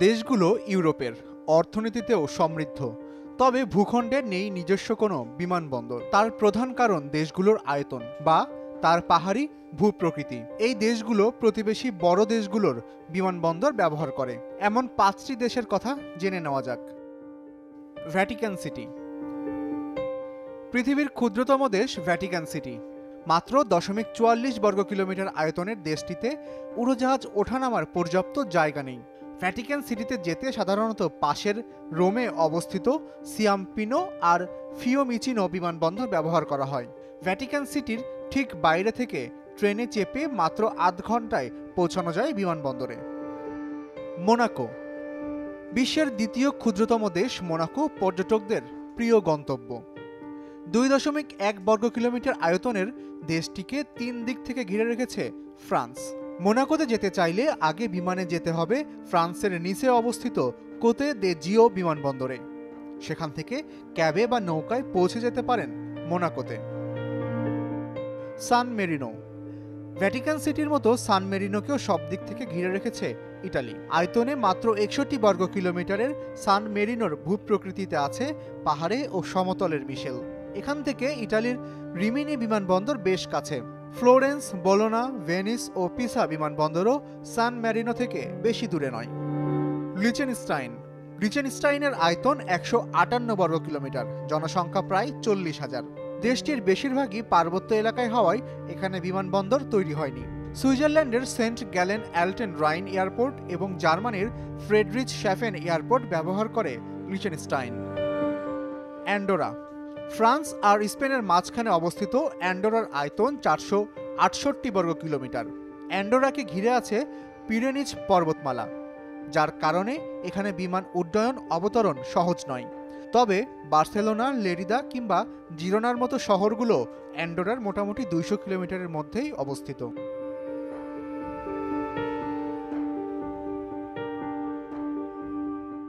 দেশগুলো ইউরোপের, অর্থনীতিতেও সমৃদ্ধ, তবে ভূখণ্ডে নেই নিজস্ব কোনো বিমানবন্দর। তার প্রধান কারণ দেশগুলোর আয়তন বা তার পাহাড়ি ভূপ্রকৃতি। এই দেশগুলো প্রতিবেশী বড় দেশগুলোর বিমানবন্দর ব্যবহার করে। এমন 5টি দেশের কথা জেনে নেওয়া যাক। Vatican city. পৃথিবীর ক্ষুদ্রতম দেশ ভ্যাটিকান সিটি। মাত্র 0.44 বর্গ কিলোমিটার আয়তনের দেশটিতে উড়োজাহাজ ওঠানামার পর্যাপ্ত জায়গা নেই। ভ্যাটিকান সিটিতে যেতে সাধারণত পাশের রোমে অবস্থিত সিয়াম্পিনো আর ফিওমিচিনো বিমানবন্দর ব্যবহার করা হয়। ভ্যাটিকান সিটির ঠিক বাইরে থেকে ট্রেনে চেপে মাত্র আধ ঘন্টায় পৌঁছানো যায় বিমানবন্দরে। মোনাকো। বিশ্বের দ্বিতীয় ক্ষুদ্রতম দেশ মোনাকো পর্যটকদের প্রিয় গন্তব্য। 2.1 বর্গ কিলোমিটার আয়তনের দেশটিকে 3 দিক থেকে ঘিরে রেখেছে ফ্রান্স। মোনাকোতে যেতে চাইলে আগে বিমানে যেতে হবে ফ্রান্সের নিসে অবস্থিত কোতে দে জিও বিমানবন্দরে। সেখান থেকে ক্যাবে বা নৌকায় পৌঁছে যেতে পারেন মোনাকোতে। সান মেরিনো। ভ্যাটিকান সিটির মতো সান মেরিনোকেও সব দিক থেকে ঘিরে রেখেছে ইটালি। আয়তনে মাত্র 61 বর্গ কিলোমিটারের সান মেরিনোর ভূপ্রকৃতিতে আছে পাহাড়ে ও সমতলের মিশেল। এখান থেকে ইটালির রিমিনি বিমানবন্দর বেশ কাছে। ফ্লোরেন্স, বোলোনা, ভেনিস ও পিসা বিমানবন্দরও সান মেরিনো থেকে বেশি দূরে নয়। লিচেনস্টাইন। লিচেনস্টাইনের আয়তন 158 বর্গ কিলোমিটার, জনসংখ্যা প্রায় 40,000। দেশটির বেশিরভাগই পার্বত্য এলাকায় হওয়ায় এখানে বিমানবন্দর তৈরি হয়নি। সুইজারল্যান্ডের সেন্ট গ্যালেন অ্যালটেন রাইন এয়ারপোর্ট এবং জার্মানির ফ্রেডরিচ শ্যাফেন এয়ারপোর্ট ব্যবহার করে লিচেনস্টাইন। অ্যান্ডোরা। ফ্রান্স আর স্পেনের মাঝখানে অবস্থিত অ্যান্ডোরার আয়তন 468 বর্গ কিলোমিটার। অ্যান্ডোরাকে ঘিরে আছে পিরেনিজ পর্বতমালা, যার কারণে এখানে বিমান উড্ডয়ন অবতরণ সহজ নয়। তবে বার্সেলোনা, লেরিদা কিংবা জিরোনার মতো শহরগুলো অ্যান্ডোরার মোটামুটি 200 কিলোমিটারের মধ্যেই অবস্থিত।